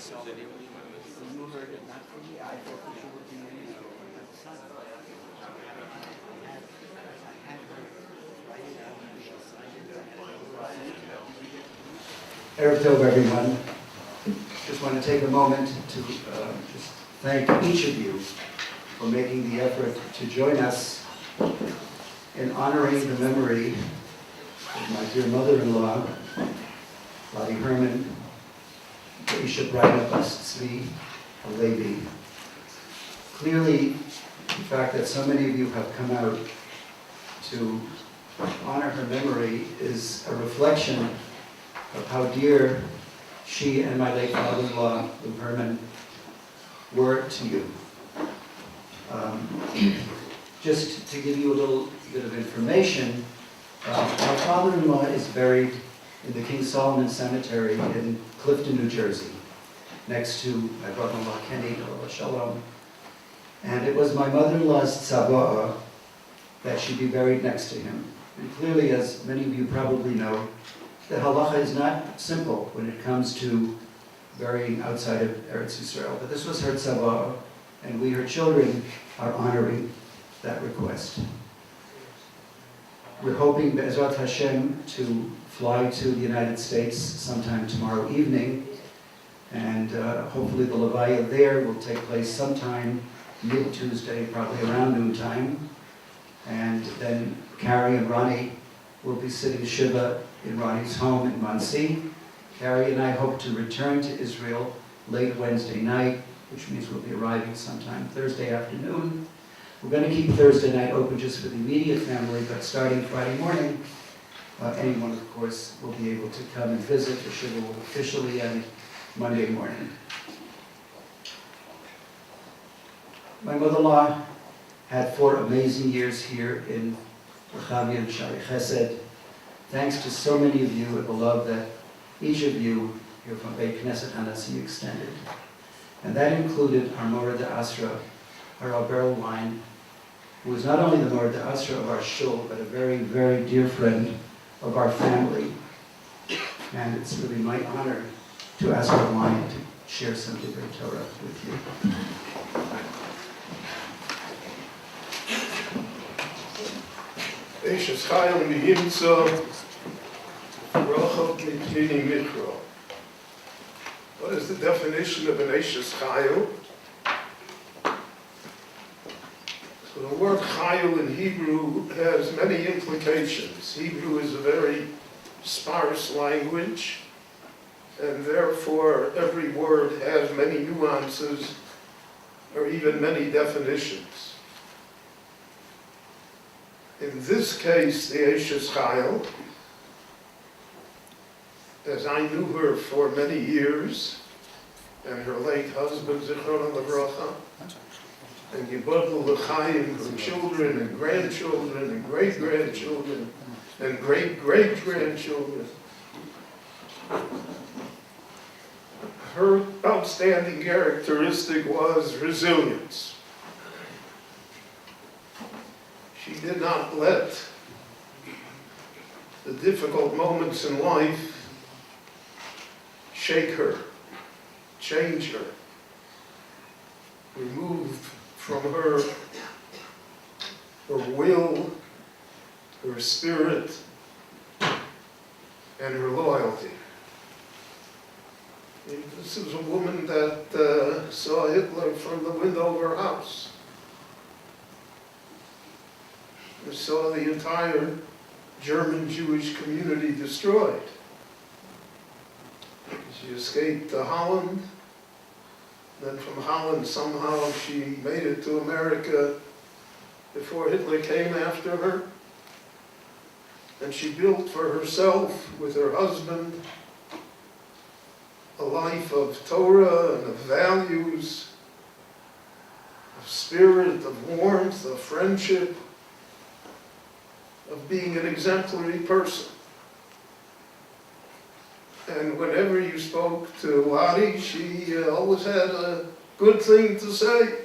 You heard it not from me. I thought that you would be in the sun. I had her write it out and she signed it. Erev Tov, everyone. Just want to take a moment to just thank each of you for making the effort to join us in honoring the memory of my dear mother-in-law, Lottie Herrmann, Bishop Raina Tzvi Halevi. Clearly, the fact that so many of you have come out to honor her memory is a reflection of how dear she and my late father-in-law, Lou Herrmann, were to you. Just to give you a little bit of information, our father-in-law is buried in the King Solomon Cemetery in Clifton, New Jersey, next to my brother-in-law Kenny, Shalom. And it was my mother-in-law's tzava'ah that she'd be buried next to him. And clearly, as many of you probably know, the halacha is not simple when it comes to burying outside of Eretz Yisrael. But this was her tzava'ah, and we, her children, are honoring that request. We're hoping, Be'ezrat Hashem, to fly to the United States sometime tomorrow evening, and hopefully the levaya there will take place sometime mid-Tuesday, probably around noontime, and then Carrie and Ronnie will be sitting Shiva in Ronnie's home in Monsey. Carrie and I hope to return to Israel late Wednesday night, which means we'll be arriving sometime Thursday afternoon. We're going to keep Thursday night open just for the immediate family, but starting Friday morning, anyone, of course, will be able to come and visit. The Shiva will officially end Monday morning. My mother-in-law had 4 amazing years here in Rechavia and Shari Chesed. Thanks to so many of you and the love that each of you here from Beit Knesset Hanasi extended. And that included our Mora de Asra, our Beryl Wine, who is not only the Mora de Asra of our shul, but a very, very dear friend of our family. And it's really my honor to ask our wine to share some Divrei Torah with you. Eishes Chayil Miyimtza Rochot Mitini Mikro. What is the definition of an Eishes Chayil? So the word Chayil in Hebrew has many implications. Hebrew is a very sparse language, and therefore every word has many nuances or even many definitions. In this case, the Eishes Chayil, as I knew her for many years, and her late husband, Zichron Livracha, and Yibodlu L'chaim, her children and grandchildren and great-grandchildren and great-great-grandchildren. Her outstanding characteristic was resilience. She did not let the difficult moments in life shake her, change her, remove from her her will, her spirit, and her loyalty. This is a woman that saw Hitler from the window of her house. Who saw the entire German Jewish community destroyed. She escaped to Holland. Then from Holland, somehow she made it to America before Hitler came after her. And she built for herself, with her husband, a life of Torah and of values, of spirit, of warmth, of friendship, of being an exemplary person. And whenever you spoke to Lottie, she always had a good thing to say.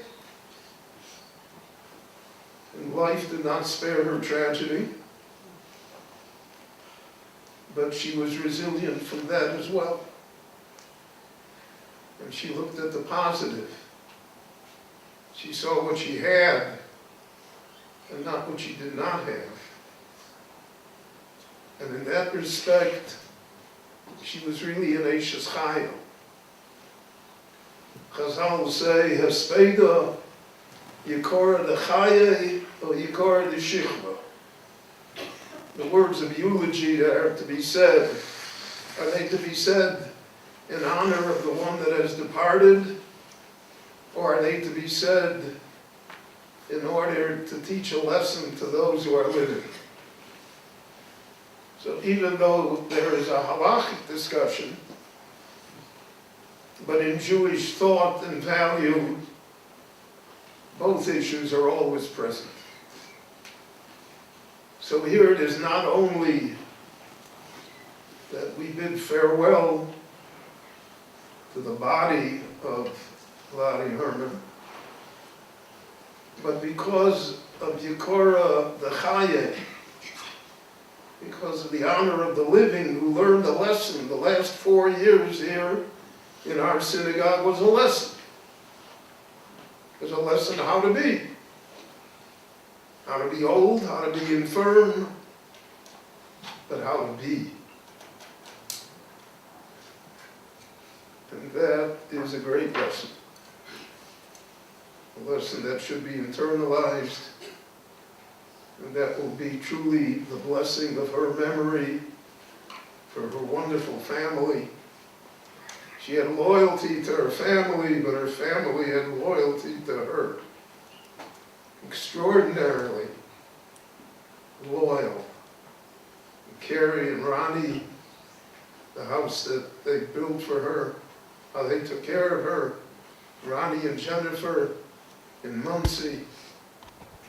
And life did not spare her tragedy, but she was resilient from that as well. and she looked at the positive. She saw what she had and not what she did not have. And in that respect, she was really an Eishes Chayil. Chazal say, hespeda, yikor de chaye, or yikor de shichva. The words of eulogy that are to be said, are they to be said in honor of the one that has departed, or are they to be said in order to teach a lesson to those who are living? So even though there is a halachic discussion, but in Jewish thought and value, both issues are always present. So here it is not only that we bid farewell to the body of Lottie Herrmann, but because of Yikora the Chaye, because of the honor of the living who learned a lesson. The last 4 years here in our synagogue was a lesson. It was a lesson how to be. How to be old, how to be infirm, but how to be. And that is a great lesson. A lesson that should be internalized, and that will be truly the blessing of her memory for her wonderful family. She had loyalty to her family, but her family had loyalty to her. Extraordinarily loyal. And Carrie and Ronnie, the house that they built for her, how they took care of her. Ronnie and Jennifer in Muncie,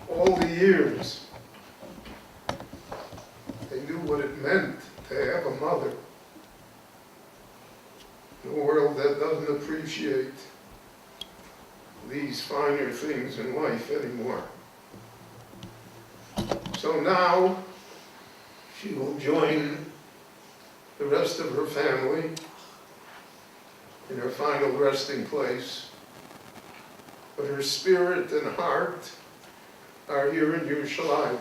all the years. They knew what it meant to have a mother in a world that doesn't appreciate these finer things in life anymore. So now she will join the rest of her family in her final resting place, but her spirit and heart are here in Yerushalayim,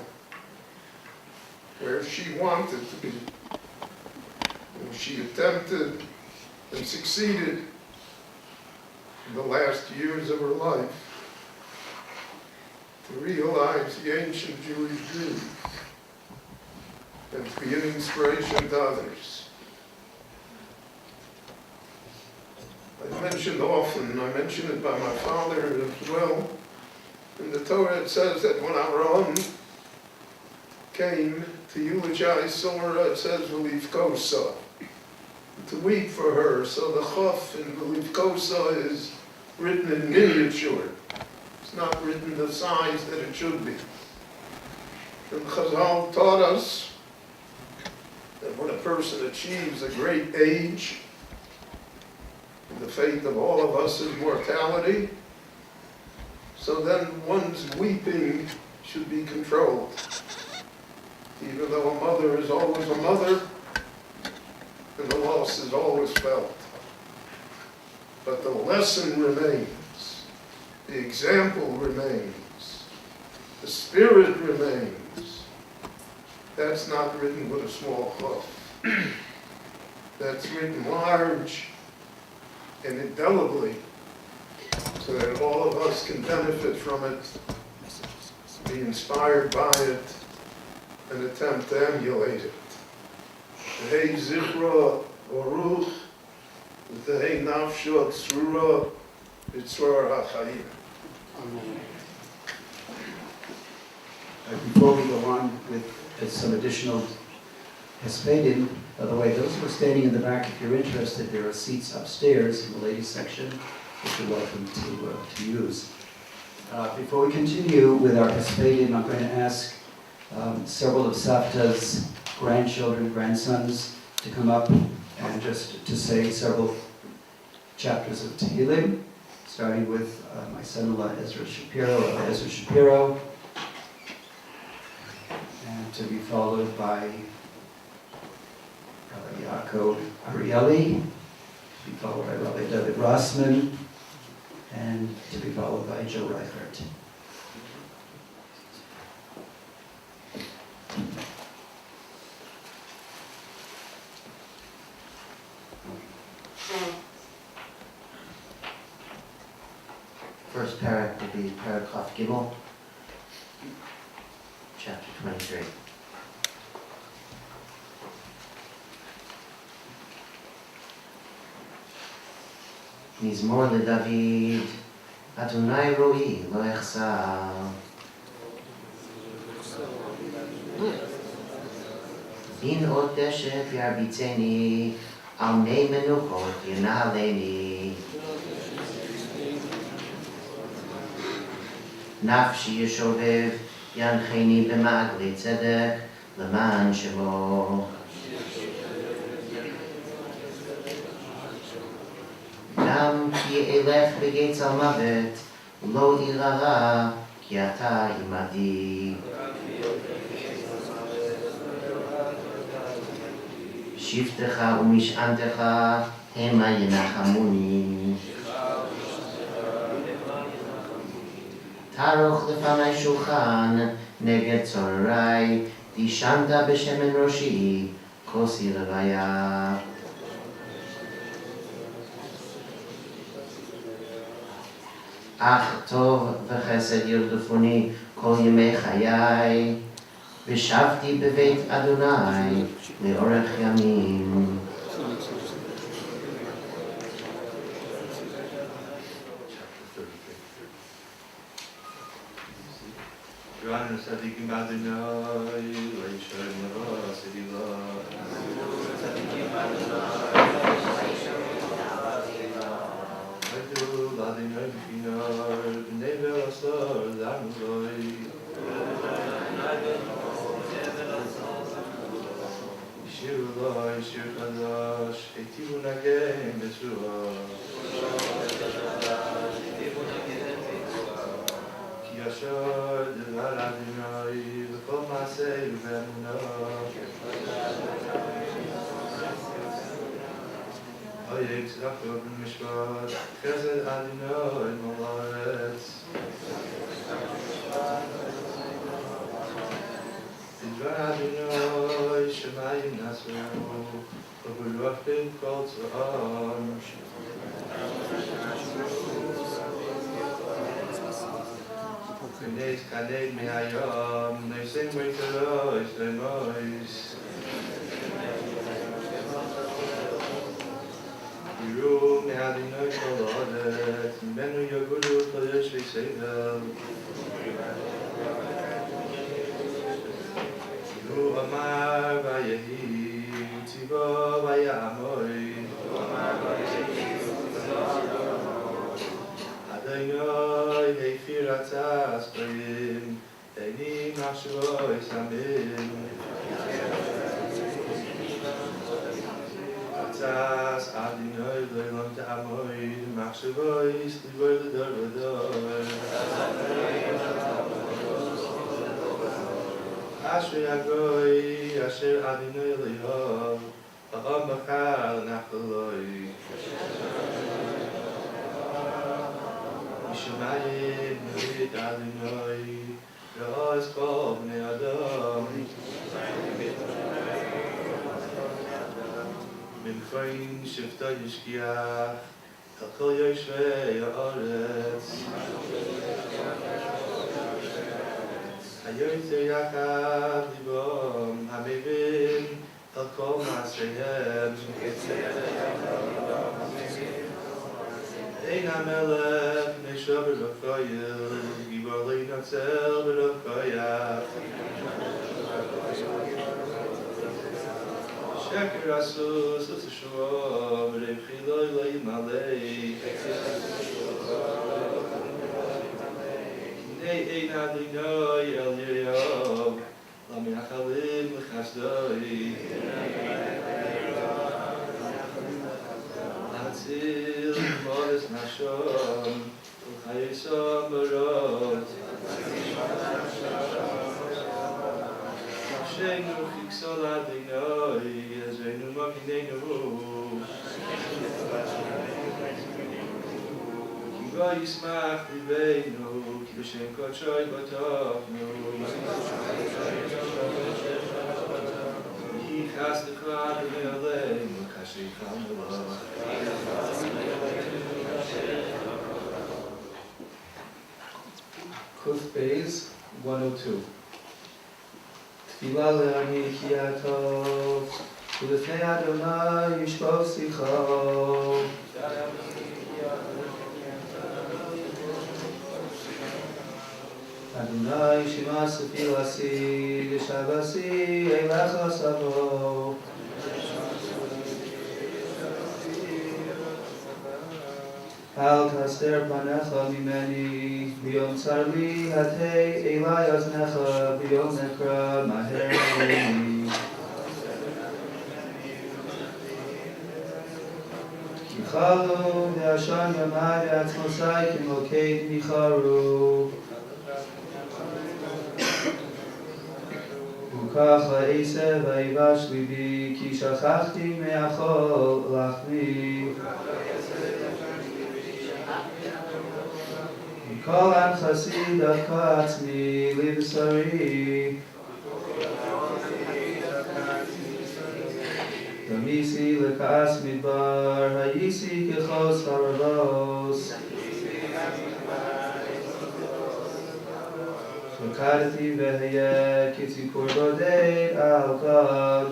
where she wanted to be. And she attempted and succeeded in the last years of her life to realize the ancient Jewish dream and to be an inspiration to others. I've mentioned often, I mention it by my father as well. In the Torah it says that when Avraham came to eulogize Sarah, it says, V'livkosa, to weep for her. So the Chaf in V'livkosa is written in miniature. It's not written the size that it should be. And Chazal taught us that when a person achieves a great age, the fate of all of us is mortality, so then one's weeping should be controlled. Even though a mother is always a mother, and the loss is always felt. But the lesson remains, the example remains, the spirit remains. That's not written with a small chaf. That's written large and indelibly, so that all of us can benefit from it, be inspired by it, and attempt to emulate it. Tehei zichra baruch, v'tehei nafsho tzrura b'tzror ha'chayim. Amen. Before we go on with some additional hespedim, by the way, those who are standing in the back, if you're interested, there are seats upstairs in the ladies section, which you're welcome to use. Before we continue with our hespedim, I'm going to ask several of Savta's grandchildren, grandsons, to come up and just to say several chapters of Tehillim, starting with my son-in-law Ezra Shapiro, and to be followed by Yaakov Arieli, to be followed by Rabbi David Rossman, and to be followed by Joe Reichert. First parak will be Parak Chaf Gimel, chapter 23. Mizmor leDavid, Adonai ro'i lo echsar. Bin od deshet yarbitzeni, al mei menukot yanaleni. נפשי ישובב, ינחני במעגלי צדק, למען שמו. גם כי אלך בגיא צל מוות, לא אירא רע, כי אתה עמדי. שבטך ומשענתך, המה ינחמוני. תערוך לפני שולחן נגד צורריי, דישנת בשמן ראשי, כוסי לוויה. אך טוב וחסד ירדפוני כל ימי חיי, ושבתי בבית אדוני לאורך ימים. Yohane Sadikim Adonai, Leisha Nava Sedila. Sadikim Adonai, Leisha Nava Sedila. Adu Adonai Binar, Bnei Velasar, Zamuloi. Shiru Loi, Shir Chadash, Etivu Nagem Betzua. ישר דבר אדוני וכל מעשה ובאמונה אוי צדקה במשפט חסד אדוני מלא הארץ דבר אדוני שמיים נשאו וברוח בין כל צבאם Kanet kanet me'ayam, ne'sem v'yitalois le'mois. Yiru me'adinoi kol ha'adet, mimenu yagulu chodesh v'sevel. Yiru amar v'yehi, tzivo v'ya'amoi. Adonai heifir atzas b'yim, eini machshavoi samim. Atzas Adonai le'olam ta'amoi, machshavoi s'livoi l'dor v'dor. Asher Yagoy, Asher Adonai le'olam, ha'am b'chal nachaloi. Shemayim Nuvit Adonai, Ra'az Kol Bnei Adam. Mimchain Shivta Yishkiach, El Kol Yoshvei Ha'aretz. Hayoyter Yachad Libam, Hamevin El Kol Ma'aseihem. Ein HaMelech Nesha B'Rafayel, Gibor Le'Yinatzel B'Rafayach. Sheker Asus L'Teshuvah, V'Rev Chiloi Le'Yimalei. Kinei Ein Adonai El Yiryav, L'Me'achalim L'Chasdoi. L'Hatzil Modes Nashon, L'Chayesam Barot. נפשנו פיקסו לאדינוי, עזרנו מגיננו. כי בו ישמח ליבנו, כי בשם קודשוי בטוחנו. יהי חסדך אדוני עלינו, כאשר יחלנו לו. Kuf Beis 102. Tefillah le'ani kiatov, u'lefnei Adonai yishpov sicho. Adonai shema tefillasi, v'shavasi eilecha savo. Al taster panecha mimeni, biyom tzar li hatei elai aznecha, biyom nekra maher aleni. Kichalu ve'ashan yamai ve'atzmosai kimoked micharu. Ukach ha'eseh va'ivash libi, ki shachachti me'achol lachmi. Kol am chasid achatzmi livsari. Damisi lekas midbar hayisi kechos haravos. Shakadati veheye kitzipur bodei al gad.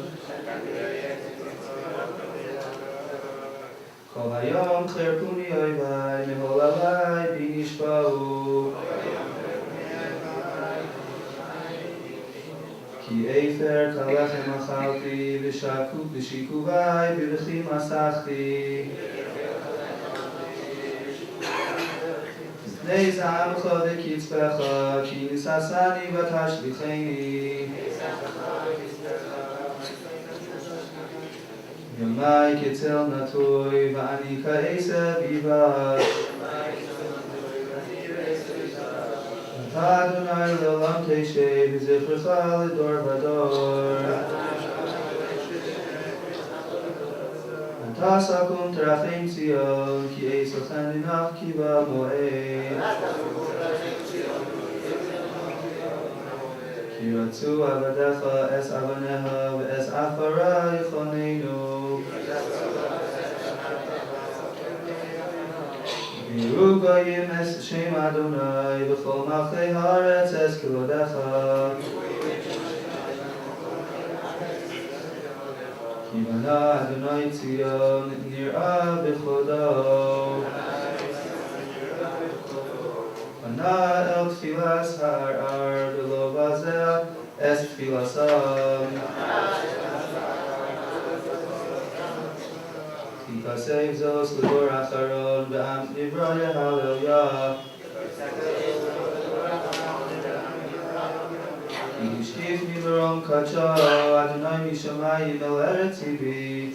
Kol hayom cherpuni oivai mehol alai binishbau. Ki efer kalechem achalti v'shikuvai b'lechim asachti. Mipnei za'amcha v'kitzpecha ki nisasani v'tashlicheni. Yomai ketel natoi v'ani ka'eseh bivash. Adonai le'olam teshe v'zichrecha l'dor v'dor. Ata sakum terachim Tzion ki esochen linach ki ba'moed. Ki ratzu avadecha es avaneha ve'es afara yichonenu. Yiru goyim es Shem Adonai v'chol malchei haaretz es kilodecha. Ki bana Adonai Tzion nir'a b'chodo. Bana el tfilas ha'arar v'lo vazeh es tfilasam. Save those l'dor acharon v'am nibraya hallelujah. Yishkif mi l'rom kacha Adonai mishamayim el eretz hibi.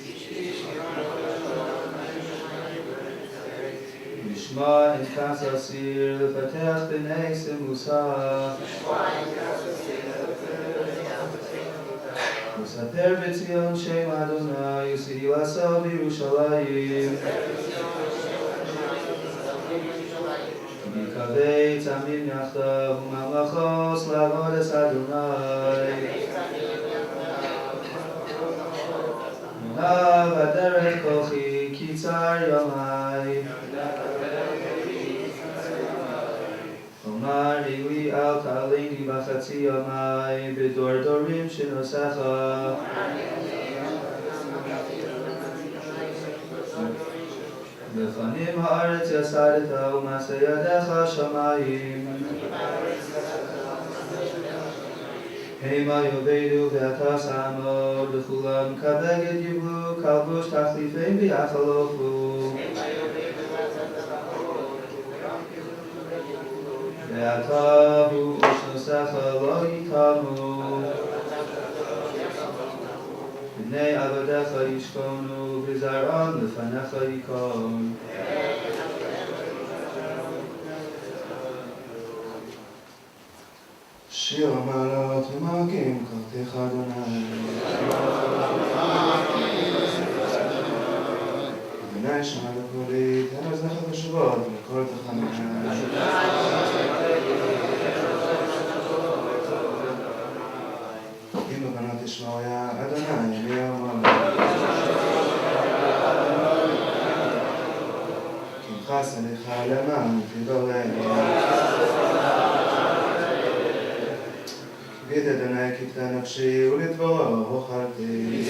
Yishma en kas asir l'fatech b'nei semusa. Usaper b'tzion Shem Adonai usihi laso b'Yerushalayim. Mikavei tzamim yachdav u'mamlachos la'avod es Adonai. Monav aderech kochi ki tzar yomai. Omar li al ta'aleni b'chatzi yomai b'dor dorim shenosecha. Lefanim haaretz yasadeta u'maseh yadecha shamayim. Hema yovedu ve'ata samod v'chulam kabeged yiblu kalbush tachlifein v'yachalofu. Ve'ata hu ushnosecha lo yikamu. B'nei avadecha yishkonu v'zar'an lefanecha yikon. שיר המעלות ומלכים, קראתך אם בבנות תשמעיה, אדוני מיום קמחה סליחה למען תדורנו. גיד אדוני כתתה נפשי ולדברו הוכלתי.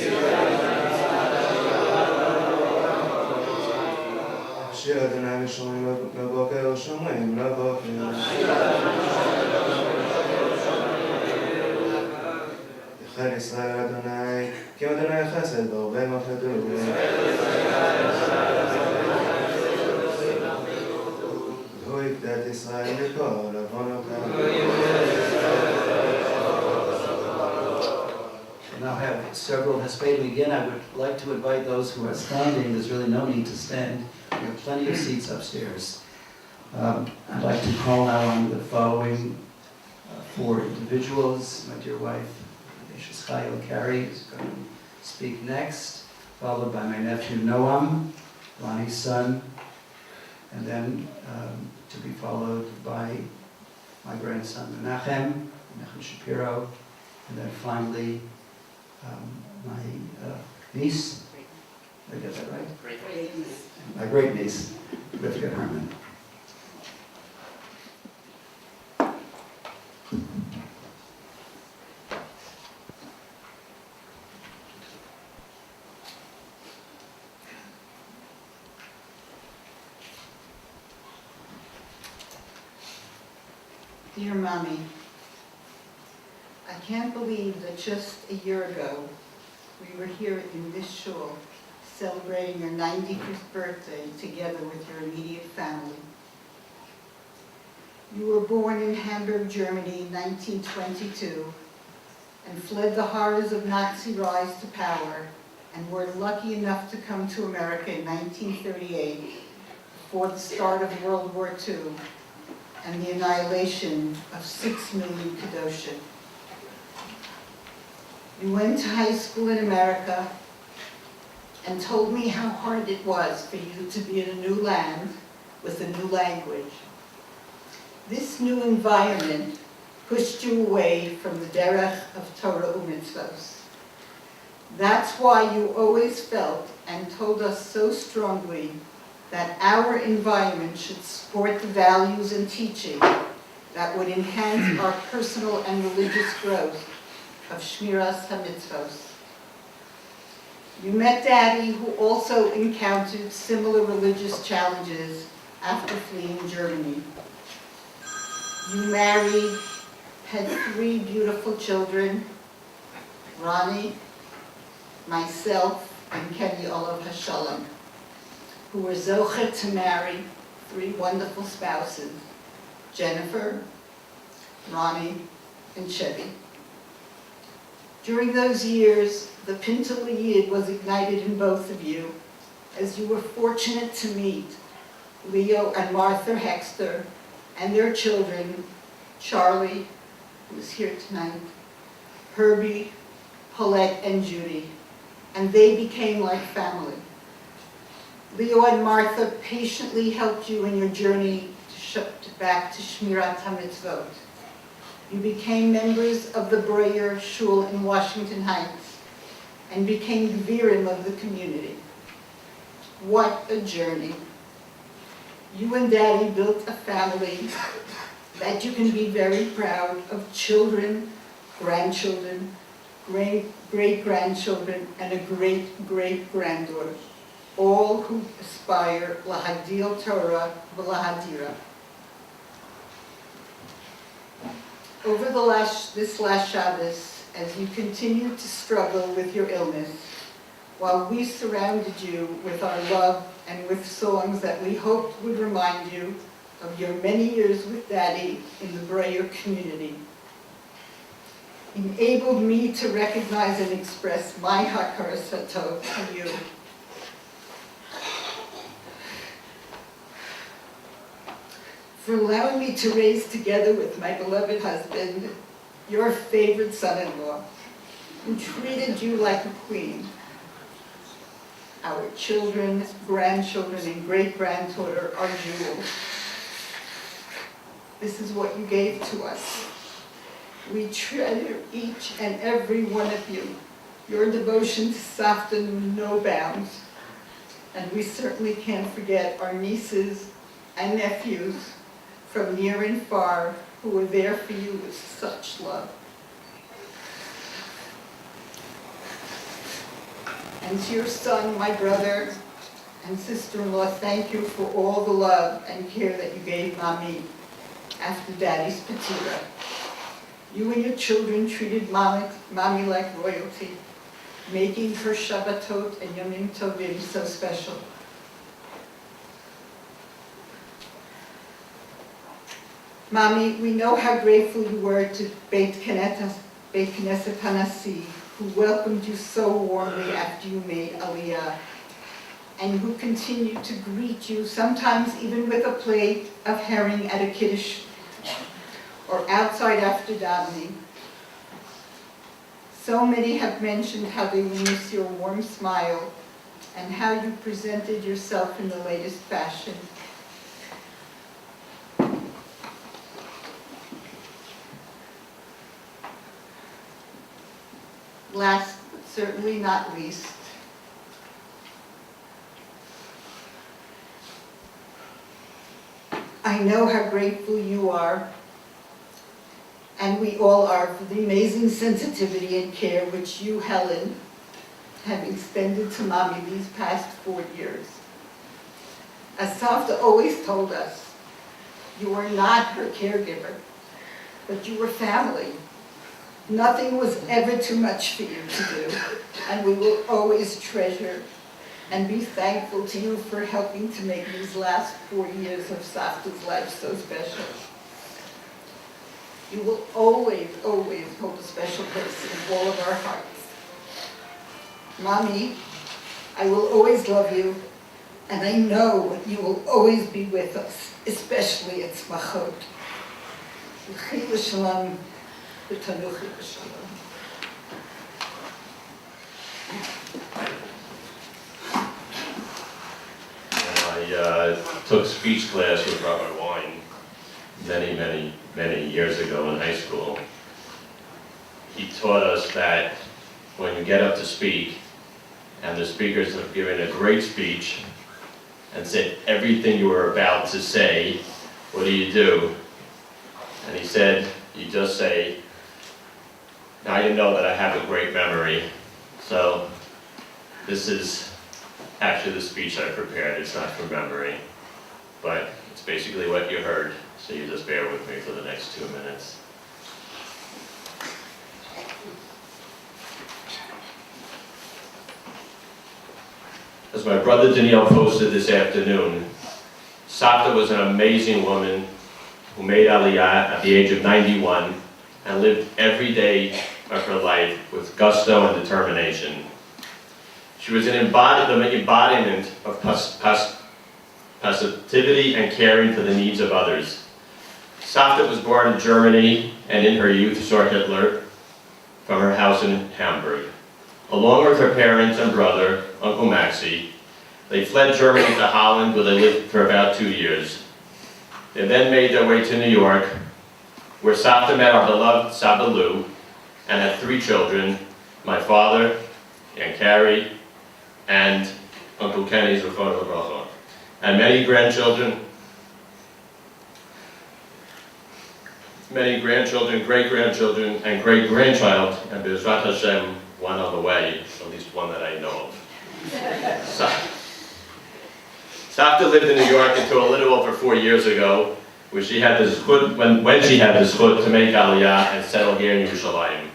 שיר אדוני משומעים לבוקר ושומעים לבוקר. יחל ישראל אדוני, כי אדוני חסד והרבה מחדו. והוא יפדה את ישראל מכל עוונותיו. We now have several hespedim. Again, I would like to invite those who are standing. There's really no need to stand. We have plenty of seats upstairs. I'd like to call now on the following four individuals. My dear wife, Mrs. Chayil Carey, is going to speak next, followed by my nephew Noam, Ronnie's son, and then to be followed by my grandson Menachem Shapiro, and then finally my niece, did I get that right? Great niece. My great niece, Lottie Herrmann. Dear Mommy, I can't believe that just a year ago, we were here in this shul celebrating your 95th birthday together with your immediate family. You were born in Hamburg, Germany in 1922 and fled the horrors of Nazi rise to power and were lucky enough to come to America in 1938 before the start of World War II and the annihilation of 6 million Kedoshim. You went to high school in America and told me how hard it was for you to be in a new land with a new language. This new environment pushed you away from the derech of Torah u'mitzvos. That's why you always felt and told us so strongly that our environment should support the values and teaching that would enhance our personal and religious growth of Shmiras HaMitzvos. You met Daddy, who also encountered similar religious challenges after fleeing Germany. You married, had 3 beautiful children, Ronnie, myself, and Kenny Olav Hashalom, who were zochet to marry 3 wonderful spouses, Jennifer, Ronnie, and Chevy. During those years, the Pintel Yid was ignited in both of you, as you were fortunate to meet Leo and Martha Hexter and their children, Charlie, who is here tonight, Herbie, Paulette, and Judy, and they became like family. Leo and Martha patiently helped you in your journey back to Shmirat HaMitzvot. You became members of the Breuer Shul in Washington Heights and became Gvirim of the community. What a journey. You and Daddy built a family that you can be very proud of: children, grandchildren, great-grandchildren, and a great-great-granddaughter, all who aspire lahadil Torah v'lahadira. Over this last Shabbos, as you continued to struggle with your illness, while we surrounded you with our love and with songs that we hoped would remind you of your many years with Daddy in the Breuer community, enabled me to recognize and express my hakaras hatov to you. For allowing me to raise together with my beloved husband, your favorite son-in-law, who treated you like a queen. Our children, grandchildren, and great-granddaughter are jewels. This is what you gave to us. We treasure each and every one of you. Your devotion to Savta knew no bounds. And we certainly can't forget our nieces and nephews from near and far who were there for you with such love. And to your son, my brother, and sister-in-law, thank you for all the love and care that you gave Mommy after Daddy's patira. You and your children treated Mommy like royalty, making her Shabbatot and Yomim Tovim so special. Mommy, we know how grateful you were to Beit Knesset Hanasi, who welcomed you so warmly after you made Aliyah, and who continued to greet you, sometimes even with a plate of herring at a kiddush, or outside after davening. So many have mentioned how they will miss your warm smile and how you presented yourself in the latest fashion. Last, but certainly not least, I know how grateful you are, and we all are, for the amazing sensitivity and care which you, Helen, have extended to Mommy these past 4 years. As Savta always told us, you were not her caregiver, but you were family. Nothing was ever too much for you to do, and we will always treasure and be thankful to you for helping to make these last 4 years of Savta's life so special. You will always, always hold a special place in all of our hearts. Mommy, I will always love you, and I know you will always be with us, especially at Smachot. L'chei l'shalom, v'tanuchi l'shalom. I took speech class with Robert Wine many years ago in high school. He taught us that when you get up to speak, and the speakers have given a great speech and said everything you were about to say, what do? And he said, you just say, now you know that I have a great memory. So this is actually the speech I prepared. It's not from memory, but it's basically what you heard. So you just bear with me for the next 2 minutes. As my brother Danielle posted this afternoon, Savta was an amazing woman who made Aliyah at the age of 91 and lived every day of her life with gusto and determination. She was the embodiment of positivity and caring for the needs of others. Savta was born in Germany and in her youth saw Hitler from her house in Hamburg. Along with her parents and brother, Uncle Maxie, they fled Germany to Holland, where they lived for about 2 years. They then made their way to New York, where Savta met our beloved Saba Lou and had 3 children, my father, Aunt Carrie, and Uncle Kenny's Rafona Bracha, and many grandchildren, great-grandchildren, and great-grandchild, and B'ezrat Hashem, one on the way, at least one that I know of. Savta lived in New York until a little over 4 years ago, where she had the zchut, when she had the zchut to make Aliyah and settle here in Yerushalayim.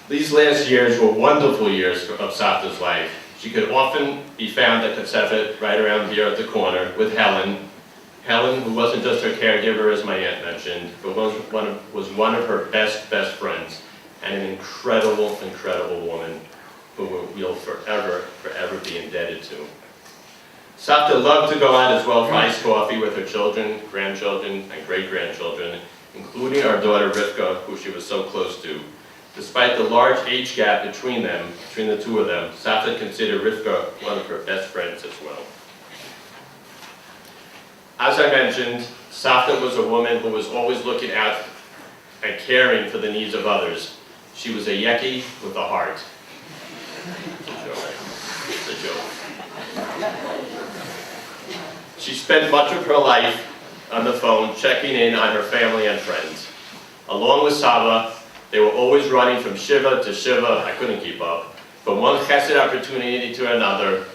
These last years were wonderful years of Savta's life. She could often be found at Katsefet, right around here at the corner, with Helen. Helen, who wasn't just her caregiver, as my aunt mentioned, but was one of her best friends, and an incredible woman who we'll forever be indebted to. Savta loved to go out as well for iced coffee with her children, grandchildren, and great-grandchildren, including our daughter Rivka, who she was so close to. Despite the large age gap between the 2 of them, Savta considered Rivka one of her best friends as well. As I mentioned, Savta was a woman who was always looking out and caring for the needs of others. She was a Yeki with a heart. It's a joke. She spent much of her life on the phone checking in on her family and friends. Along with Saba, they were always running from Shiva to Shiva, I couldn't keep up, from one chesed opportunity to another,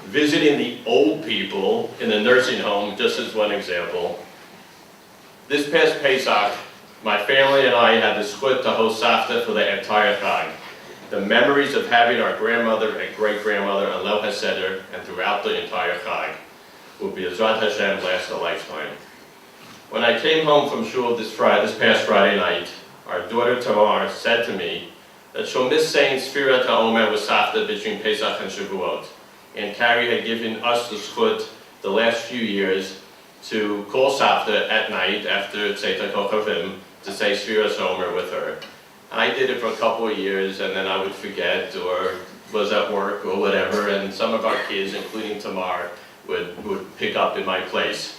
visiting the old people in the nursing home, just as one example. This past Pesach, my family and I had the zchut to host Safta for the entire Chag. The memories of having our grandmother and great-grandmother on Leil HaSeder and throughout the entire Chag will be Ezrat Hashem last a lifetime. When I came home from shul this past Friday night, our daughter Tamar said to me that she'll miss saying Sfirat HaOmer with Safta between Pesach and Shavuot. And Carrie had given us the zchut the last few years to call Safta at night after Tzeit HaKochavim to say Sfirat HaOmer with her. And I did it for a couple of years, and then I would forget or was at work or whatever, and some of our kids, including Tamar, would pick up in my place.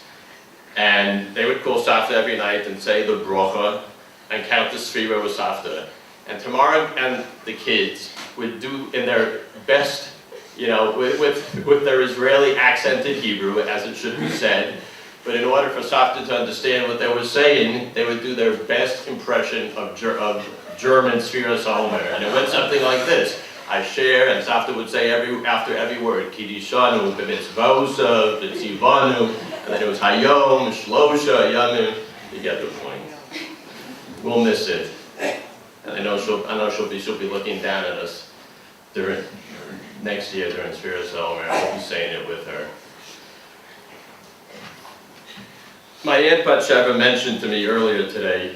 And they would call Safta every night and say the brocha and count the Sfira with Safta. And Tamar and the kids would do in their best, with their Israeli accented Hebrew, as it should be said. But in order for Safta to understand what they were saying, they would do their best impression of German Sfiras HaOmer. And it went something like this. I share, and Safta would say after every word, Kiddishanu, B'mitzvosa, B'tzivanu, and then it was Hayom, Shlosha, Yamim. You get the point. We'll miss it. And I know she'll be looking down at us next year during Sfiras HaOmer. I'll be saying it with her. My Aunt Batsheva mentioned to me earlier today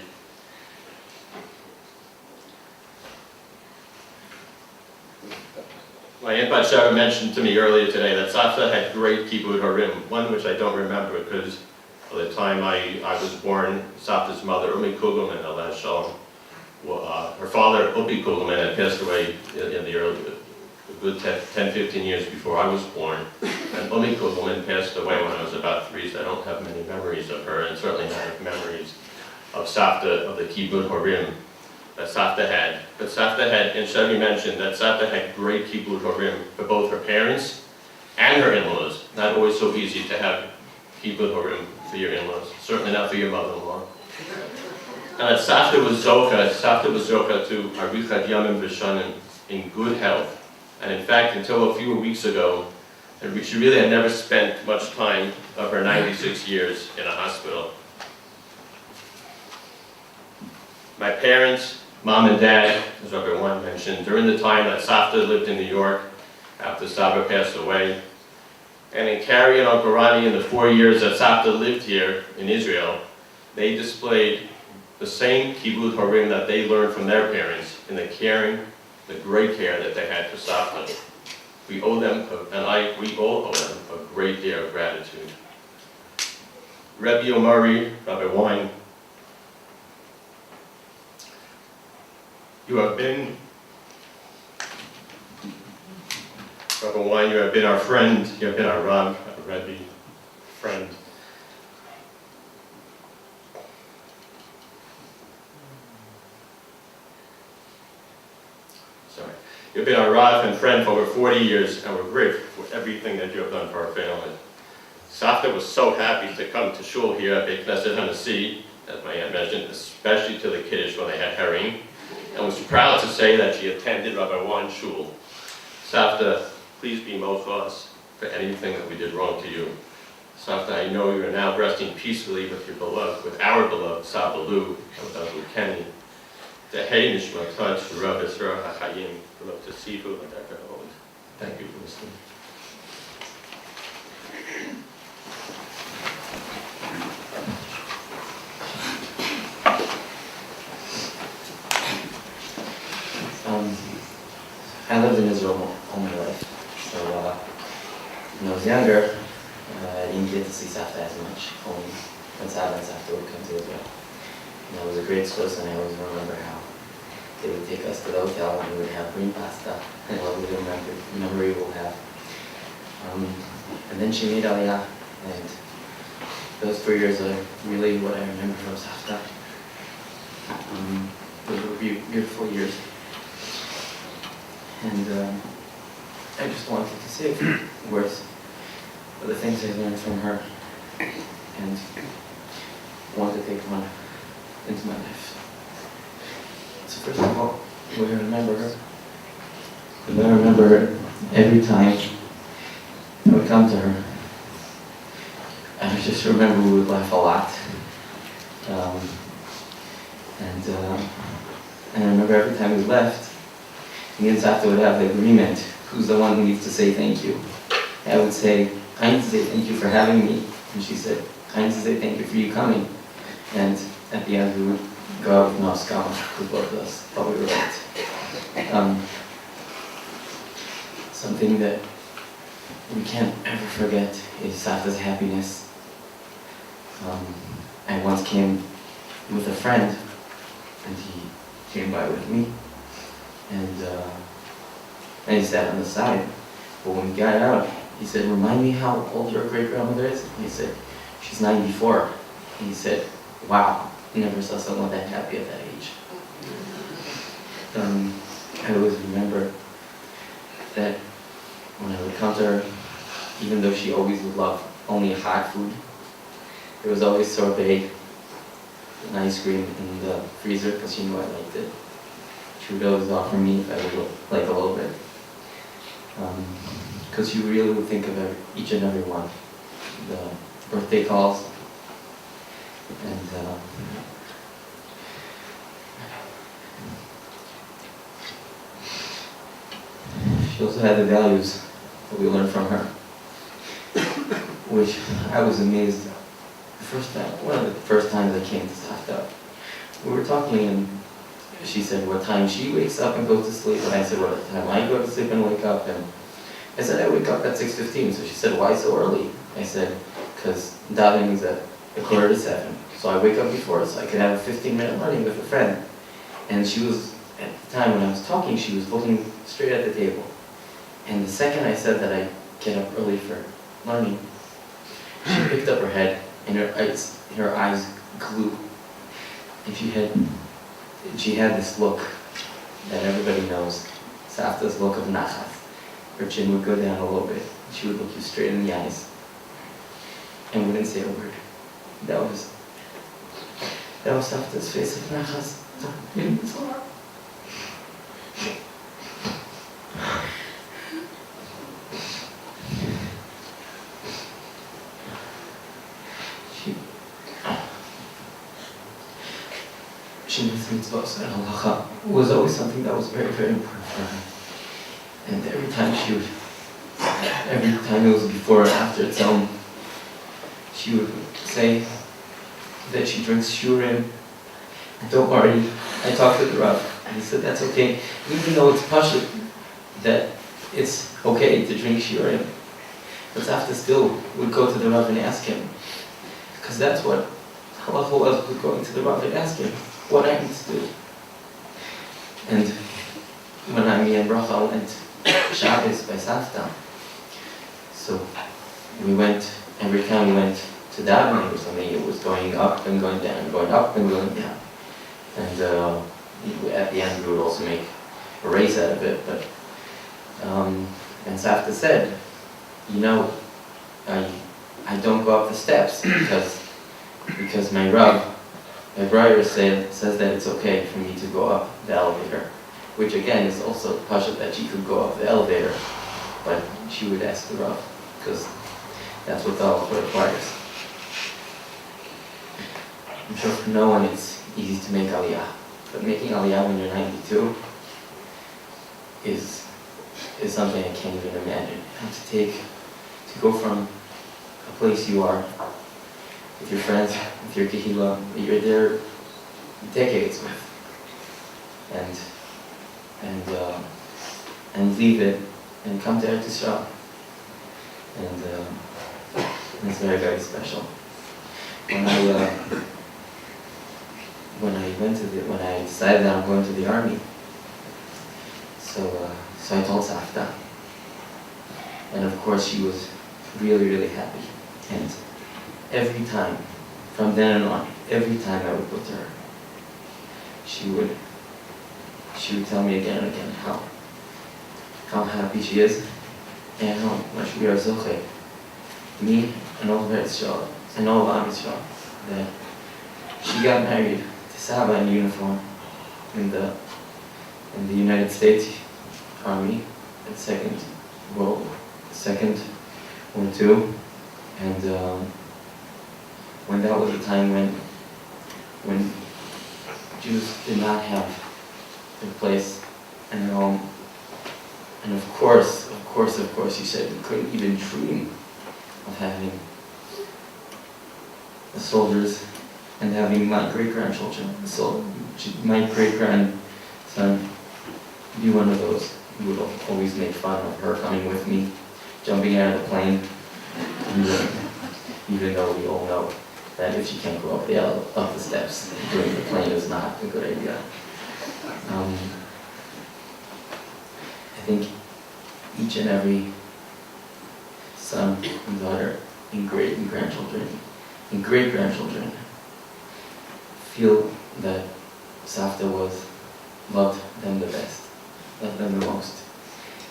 that Safta had great kibbud harim, one which I don't remember because by the time I was born, Safta's mother, Umi Kugelman, Alaz Shalom, her father, Upi Kugelman, had passed away in the early, a good 10, 15 years before I was born. And Umi Kugelman passed away when I was about 3, so I don't have many memories of her, and certainly not memories of Safta, of the kibbud harim that Safta had. But Safta had, and Chevy mentioned that Safta had great kibbud harim for both her parents and her in-laws. Not always so easy to have kibbud harim for your in-laws, certainly not for your mother-in-law. And that Safta was zocha to arichat yamim v'shanim, in good health. And in fact, until a few weeks ago, she really had never spent much time of her 96 years in a hospital. My parents, Mom and Dad, as Rabbi One mentioned, during the time that Safta lived in New York, after Saba passed away, and in Carrie and Uncle Ronnie in the 4 years that Safta lived here in Israel, they displayed the same kibbud harim that they learned from their parents in the caring, the great care that they had for Safta. We owe them, we all owe them a great deal of gratitude. Rebbe Omari, Rabbi Wine, you have been our friend, you have been our Rav, our Rebbe, friend. You've been our Rav and friend for over 40 years, and we're grateful for everything that you have done for our family. Safta was so happy to come to shul here at Beit Knesset Hanasi, as my aunt mentioned, especially to the Kiddush when they had herring, and was proud to say that she attended Rabbi One shul. Safta, please be mocha us for anything that we did wrong to you. Safta, I know you are now resting peacefully with our beloved Sabalu, and with Uncle Kenny. Tehei nishmatat Rav Yisrael HaChayim, Rav Tesifu, and Dr. Owen. Thank you for listening. I lived in Israel all my life, so when I was younger, I didn't get to see Safta as much, only when Saba and Safta would come to Israel. And that was a great source, and I always remember how they would take us to the hotel and we would have green pasta, and what we memory we'll have. And then she made Aliyah, and those 4 years are really what I remember from Safta. Those were beautiful years. And I just wanted to say a few words of the things I learned from her and want to take one into my life. So first of all, we remember her. And I remember her every time I would come to her. And I just remember we would laugh a lot. And I remember every time we left, me and Safta would have the agreement, who's the one who needs to say thank you. I would say, I need to say thank you for having me. And she said, I need to say thank you for you coming. And at the end we would go out with Moscow with both of us, thought we were right. Something that we can't ever forget is Safta's happiness. I once came with a friend, and he came by with me, and he sat on the side. But when we got out, he said, remind me how old your great-grandmother is? And he said, she's 94. And he said, wow, I never saw someone that happy at that age. I always remember that when I would come to her, even though she always would love only hot food, there was always sorbet and ice cream in the freezer because she knew I liked it. She would always offer me if I would like a little bit. Because she really would think of each and every one. The birthday calls, and she also had the values that we learned from her, which I was amazed. One of the first times I came to Safta, we were talking and she said what time she wakes up and goes to sleep, and I said what time I go to sleep and wake up, and I said I wake up at 6:15. So she said, why so early? I said, because davening is at 6:45. So I wake up before so I could have a 15-minute learning with a friend. And she was, at the time when I was talking, she was looking straight at the table. And the second I said that I get up early for learning, she picked up her head and her eyes glue. And she had this look that everybody knows, Safta's look of nachas. Her chin would go down a little bit. She would look you straight in the eyes and wouldn't say a word. That was Safta's face of nachas. It was hard. Mitzvahs and halacha was always something that was very, very important for her. And every time it was before or after tzom, she would say that she drinks shurim. Don't worry, I talked to the Rav, and he said that's okay, even though it's pashut that it's okay to drink shurim. But Safta still would go to the Rav and ask him, because that's what halacha was going to the Rav and ask him what I need to do. And when me and Bracha went Shabbos by Safta, so we went, every time we went to davening or something, it was going up and going down, going up and going down. And at the end we would also make a race out of it, but and Safta said, you know, I don't go up the steps because my Rav, my brother says that it's okay for me to go up the elevator, which again is also pashut that she could go up the elevator, but she would ask the Rav, because that's what the halacha requires. I'm sure for no one it's easy to make aliyah, but making aliyah when you're 92 is something I can't even imagine. To go from a place you are with your friends, with your kehillah, that you're there decades with, and leave it and come to Eretz Yisrael, and it's very, very special. When I decided that I'm going to the army, so I told Safta, and of course she was really, really happy. And every time, from then on, every time I would go to her, she would tell me again and again how happy she is and how much we are zoche, me and all of Israel and all of Am Yisrael, that she got married to Saba in uniform in the United States Army in Second World War II, and when that was a time when Jews did not have their place and their home, and of course, you said we couldn't even dream of having the soldiers and having my great-grandchildren, so my great-grandson be one of those. He would always make fun of her coming with me, jumping out of the plane, even though we all know that if she can't go up the steps during the plane is not a good idea. I think each and every son and daughter and great-grandchildren feel that Savta loved them the best, loved them the most,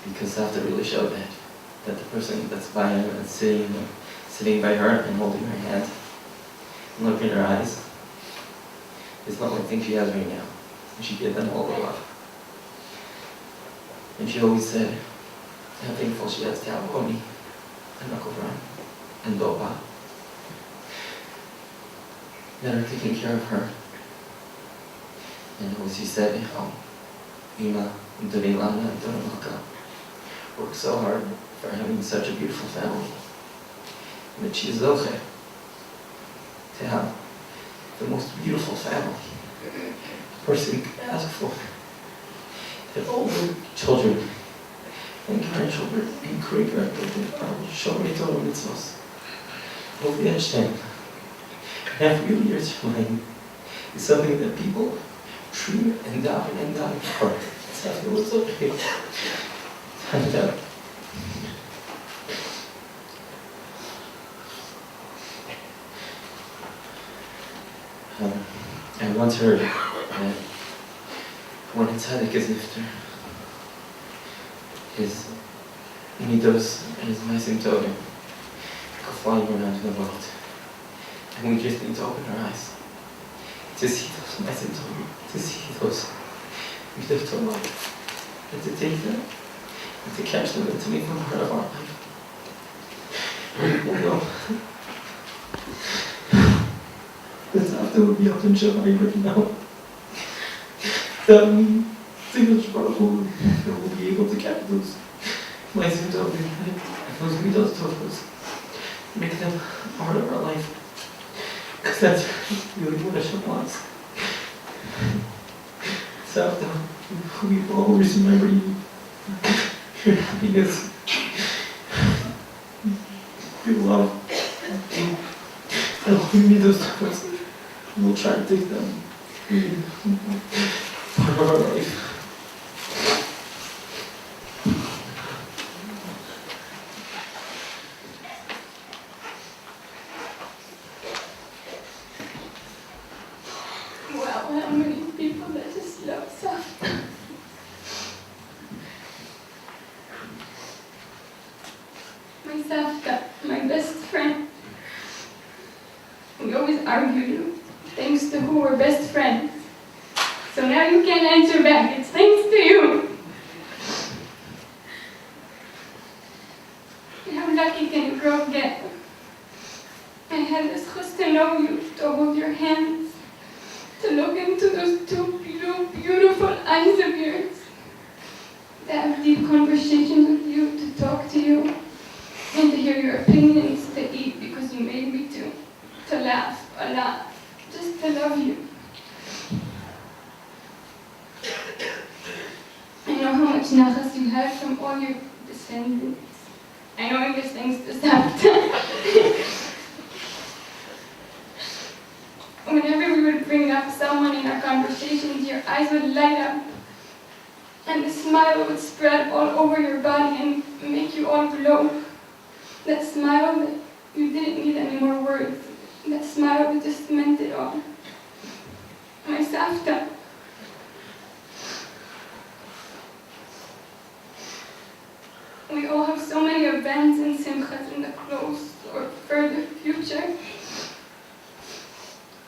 because Savta really showed that the person that's by her and sitting by her and holding her hand and looking in her eyes is not the thing she has right now. And she gave them all the love. And she always said how thankful she has to have Oni and Uncle Ron and Doba that are taking care of her. And always she said how Ima and Dorilana and Dorilaka worked so hard for having such a beautiful family. And that she is zoche to have the most beautiful family a person could ask for. That all the children and grandchildren and great-grandchildren are shomrei Torah mitzvos. Hopefully understand. Every year's mine is something that people dream and daven for. It's something that was okay. And I once heard that when a tzaddik is nifter, his midos and his maisim tovim go flying around the world. And we just need to open our eyes to see those maisim tovim, to see those midot Torah, and to take them and to catch them and to make them part of our life. And we'll know that Savta would be up in Shabbat right now. That English Baruch Hu will be able to catch those maisim tovim and those midot tovos, make them part of our life. Because that's really what Hashem wants. Savta, we will always remember you, your happiness, your love, and we need those tovos. We'll try to take them part of our life. Wow, how many people that just love Savta. My Savta, my best friend. We always argue, thanks to who we're best friends. So now you can't answer back, it's thanks to you. And how lucky can you grow up get? I had this chus to know you, to hold your hands, to look into those two beautiful eyes of yours, to have deep conversations with you, to talk to you, and to hear your opinions, to eat because you made me to laugh a lot, just to love you. I know how much nachas you had from all your descendants. I know English thanks to Savta. Whenever we would bring up someone in our conversations, your eyes would light up, and the smile would spread all over your body and make you all glow. That smile that you didn't need any more words. That smile that just meant it all. My Savta, We all have so many events and simchas in the close or further future.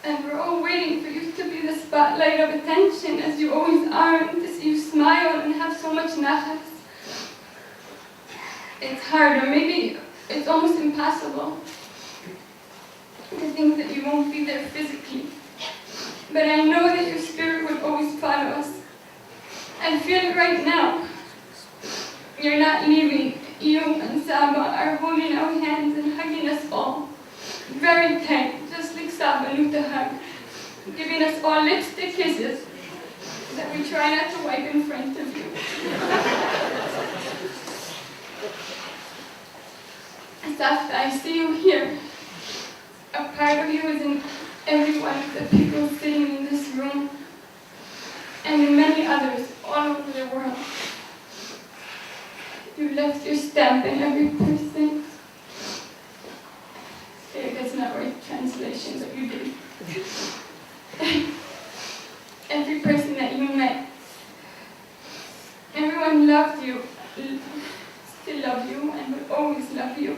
And we're all waiting for you to be the spotlight of attention, as you always are, and to see you smile and have so much nachas. It's hard, or maybe it's almost impossible, to think that you won't be there physically. But I know that your spirit would always follow us. I feel it right now. You're not leaving. You and Saba are holding our hands and hugging us all. Very tight, just like Saba knew to hug. Giving us all lipstick kisses that we try not to wipe in front of you. Safta, I see you here. A part of you is in every one of the people sitting in this room, and in many others all over the world. You left your stamp in every person. That's not right translation, but you did. Every person that you met. Everyone loved you, still love you, and will always love you.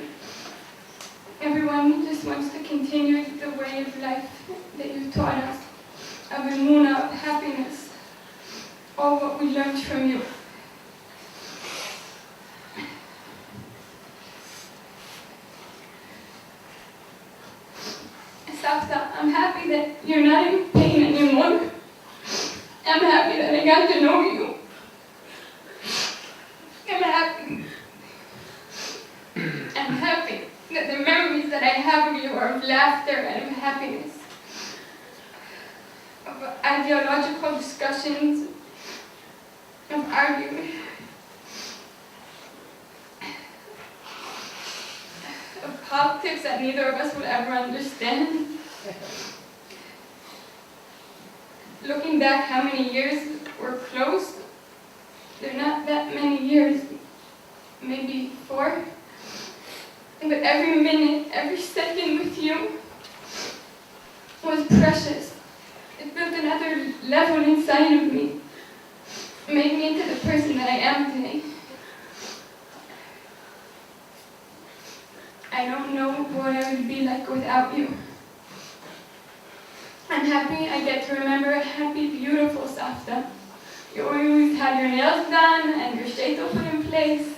Everyone just wants to continue the way of life that you taught us, of emunah, of happiness, all what we learned from you. Safta, I'm happy that you're not in pain anymore. I'm happy that I got to know you. I'm happy that the memories that I have of you are of laughter and of happiness, of ideological discussions, of arguing, of politics that neither of us will ever understand. Looking back how many years we're close, they're not that many years, maybe 4. But every minute, every second with you was precious. It built another level inside of me. It made me into the person that I am today. I don't know what I would be like without you. I'm happy I get to remember a happy, beautiful Safta. You always had your nails done and your sheitel put in place.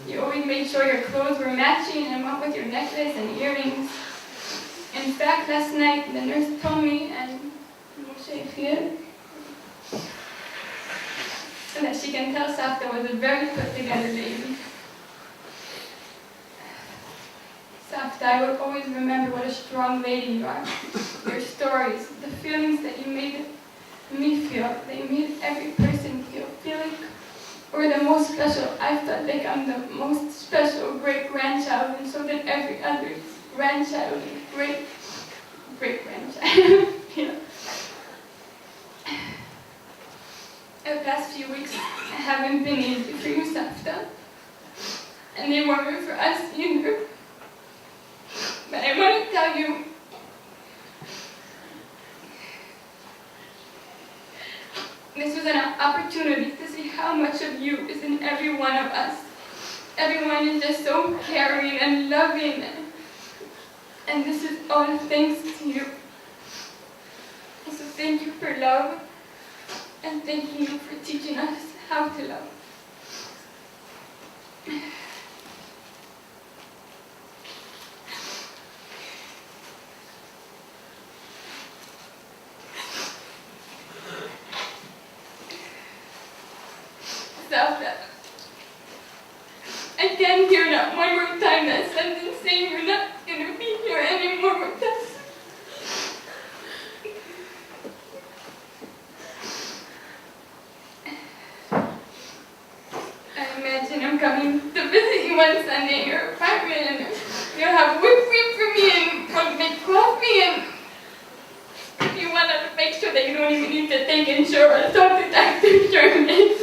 You always made sure your clothes were matching and went with your necklace and earrings. In fact, last night the nurse told me, and Moshe here, that she can tell Safta was a very put together baby. Safta, I will always remember what a strong lady you are. Your stories, the feelings that you made me feel, they made every person feel. Feel like we're the most special. I felt like I'm the most special great-grandchild, and so did every other grandchild and great-grandchild. Yeah. The past few weeks haven't been easy for you, Safta. And they weren't for us either. But I want to tell you, this was an opportunity to see how much of you is in every one of us. Everyone is just so caring and loving. And this is all thanks to you. So thank you for love. And thank you for teaching us how to love. Safta, I can't hear not one more time that sentence saying you're not going to be here anymore with us. I imagine I'm coming to visit you one Sunday in your apartment, and you'll have whipped cream for me and we'll make coffee, and if you want to make sure that you don't even need to take insurance, talk to Dr. Sherman.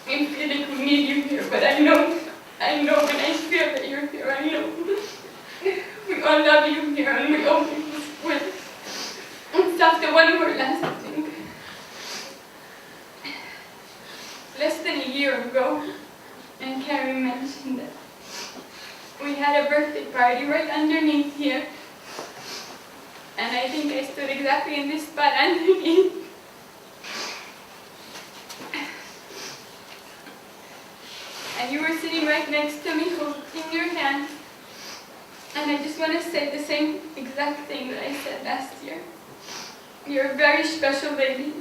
I feel like we need you here, but I know when I feel that you're here, I know. We all love you here, and we always will. And Safta, one more last a birthday party right underneath here. And I think I stood exactly in this spot underneath. And you were sitting right next to me holding your hand. And I just want to say the same exact thing that I said last year. You're a very special lady.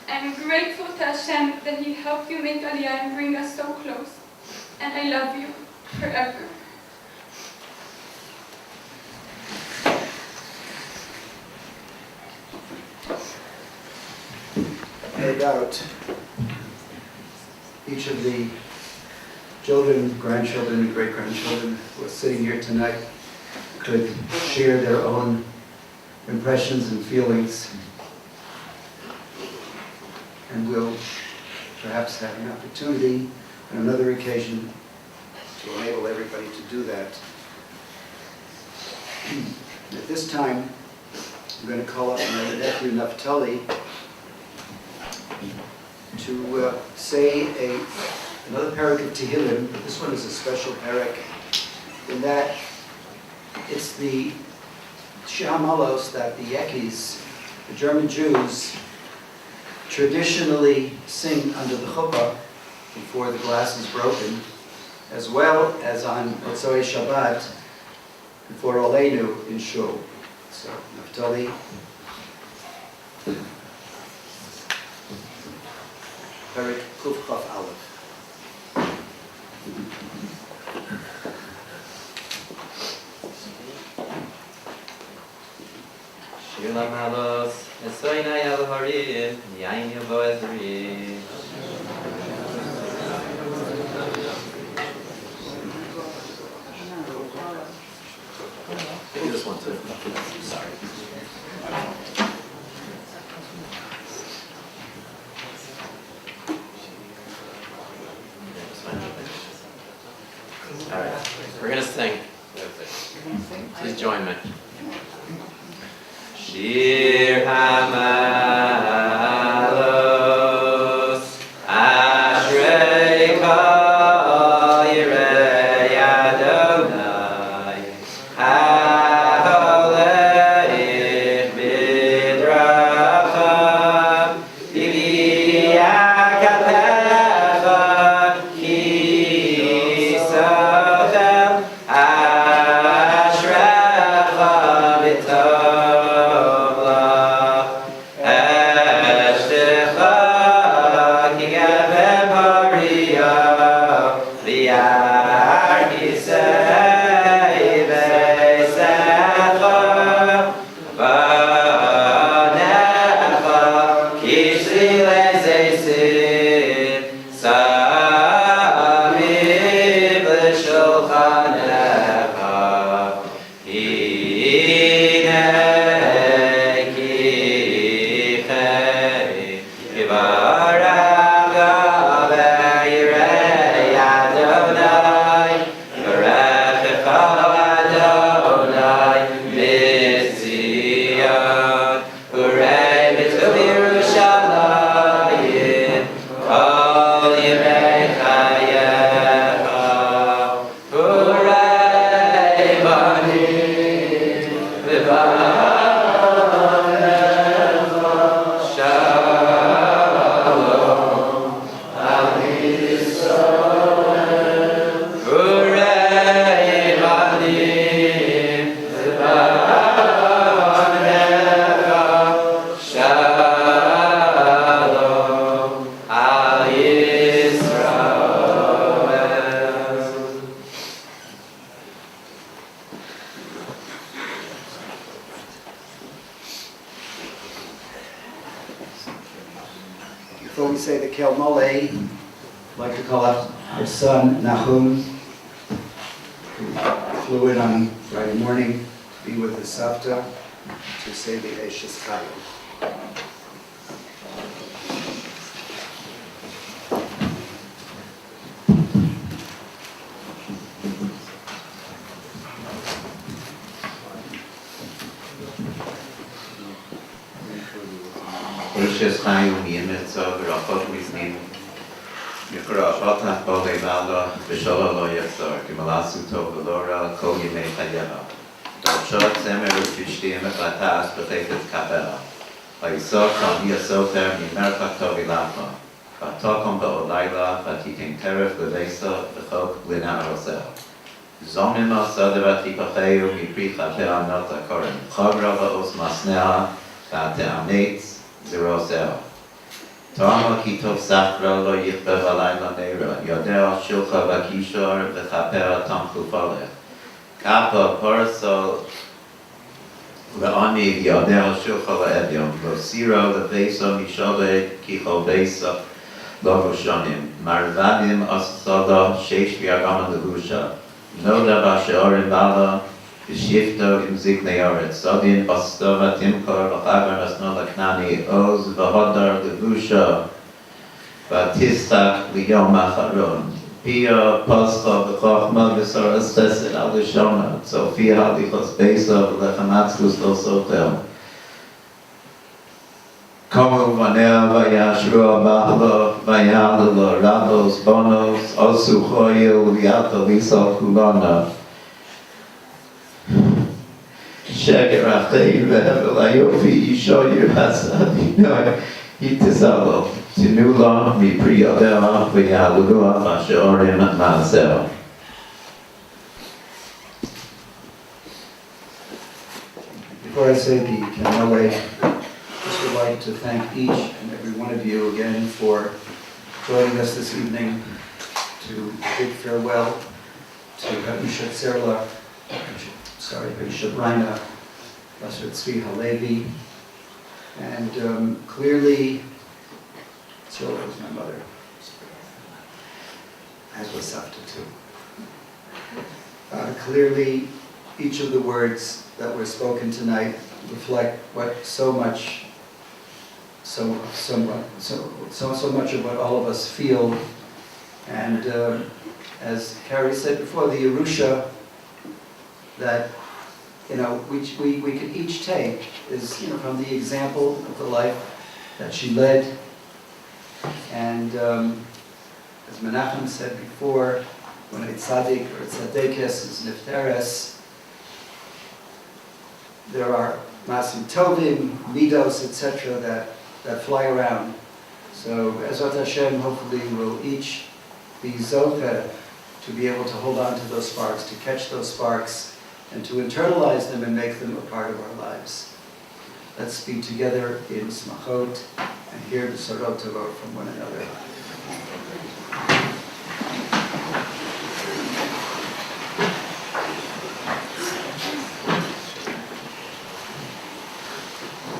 I'm grateful to Hashem that He helped you make Aliyah and bring us so close. And I love you forever. No doubt, each of the children, grandchildren, and great-grandchildren who are sitting here tonight could share their own impressions and feelings. And we'll perhaps have an opportunity on another occasion to enable everybody to do that. At this time, I'm going to call up my nephew Naphtali to say another parak of Tehillim. This one is a special parak in that it's the Shehamalos that the Yekis, the German Jews, traditionally sing under the chuppah before the glass is broken, as well as on Motzei Shabbat before Aleinu in Shul. So, Naphtali. Parak Kuf Chaf Aleph. Shir Lamalos, Esoinai Al Harim, Yain Yavo Ezri. Maybe this one too. Sorry. All right, we're gonna sing. Please join me. Shir Hamalos, Ashrei Kol Yirei Adonai, Ha'olech Midracham, V'yakatecha Kisochem, Ashrecha B'tov lach, Eshtecha ki gevem hariyah, V'yar kisei v'eisecha, V'anecha kishri le'zeisim, Samiv l'shulchanecha, Hinei kichei, Yivarach Gavei Yirei Adonai, Yivarechecha Adonai Mitzion, Hurei b'tov Yerushalayim, Kol Yemei Chayecha, Hurei banim v'banecha, Shalom al Yisrael, Hurei banim v'banecha, Shalom al Yisrael. Before we say the Kel Mole, I'd like to call up our son Nahum, who flew in on Friday morning to be with his Savta to say the Eshes Chayil. Eshes Chaim Yemetzo V'Rachot Miznim יקרא פתח בו למעלה ושלו לא יחזור, כי מלאסו טוב ולא רע כל ימי חייך. דורשות צמר ופשתים ותעש בחפץ כפרה. ויסוף על מי הסופר ממרחק טוב ילך. ותקום בלילה ותיתן טרף לביסו וחוק לנערוסה. זוממה סדר ותיקחהו מפרי חפר ענות הקורן. חברה ועוס מסנעה ותאמץ זרוסה. תאמר כי טוב סחרה לא יכבה בלילה נרה, יודע שולחה וקישור וכפר תמכופלך. כפה פרסל לעני יודע שולחה לאביון, לא סירו לביסו משובד כי כל ביסו לא ראשונים. מרבדים אססודו שש וירגמה לבושה. נודע בשעורים בעלה ושבטו עם זקני אורץ. סודין אסתו ותמכור וחבר נסנו לכנעני עוז והודר לבושה ותשחק ליום האחרון. פיה פסחו בחוכמה וסורס חסד על לשונה. צופיה הליכוס ביסו ולחמצלוס לא סופר. קומו בניה וישרו הבחלו ויעלו לו רבוס בונוס עשו חויל ויעטו ליסו כולונה. שקר אחי והבל היופי אישו ירסה היא תסלו. תנו לו מפרי ידיה ויעלוה בשעורים מעשהו. Before I say the Kanaway, I just would like to thank each and every one of you again for joining us this evening to bid farewell to Aisha Serla, Aisha Brina, Lesser Tzvi Halevi, and clearly, Serla was my mother, as was Savta too. Clearly, each of the words that were spoken tonight reflect what so much of what all of us feel. And as Carrie said before, the Yerusha that we can each take is from the example of the life that she led. And as Menachem said before, when a tzaddik or a tzaddikes is nifteres, there are masim tovim, midos, etc. that fly around. So, Ezrat Hashem, hopefully we'll each be zocheh to be able to hold on to those sparks, to catch those sparks, and to internalize them and make them a part of our lives. Let's be together in smachot and hear the sorot tovot from one another.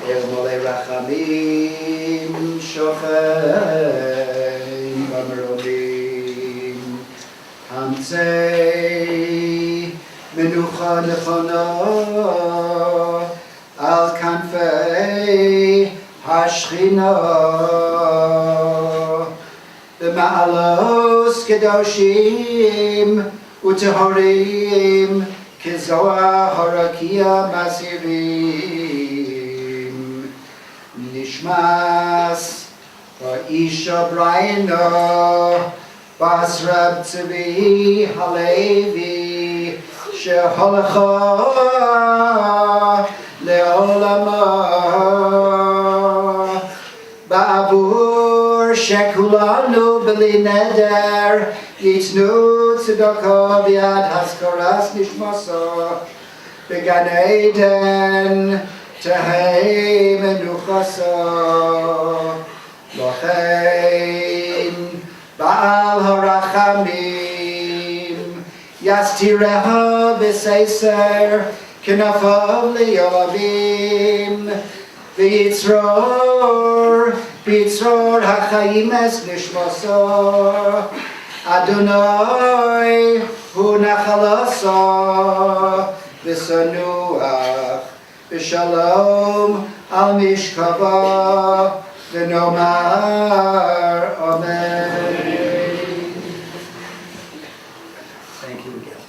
El Molei Rachamim Shochem B'Meromim Hamtzei Menucha Nechona Al Kanfei Hashchina B'Ma'alos Kedoshim U'Tehorim Kezoah Harakia Masirim Nishmas Isha Brayna Bas Rab Tzvi Halevi Sheholacha Leolama Ba'avur Shekulanu B'li Neder Yitnu Tzedaka B'yad Haskaras Nishmasa B'Gan Eden Tehei Menuchasa Lochein Baal Harachamim Yastireha B'Seiser Kinafav Li'olavim B'itzror HaChaim Es Nishmasa Adonai Hu Nachalasa V'Sanuach B'Shalom Al Mishkava V'Nomar Amen. Thank you again.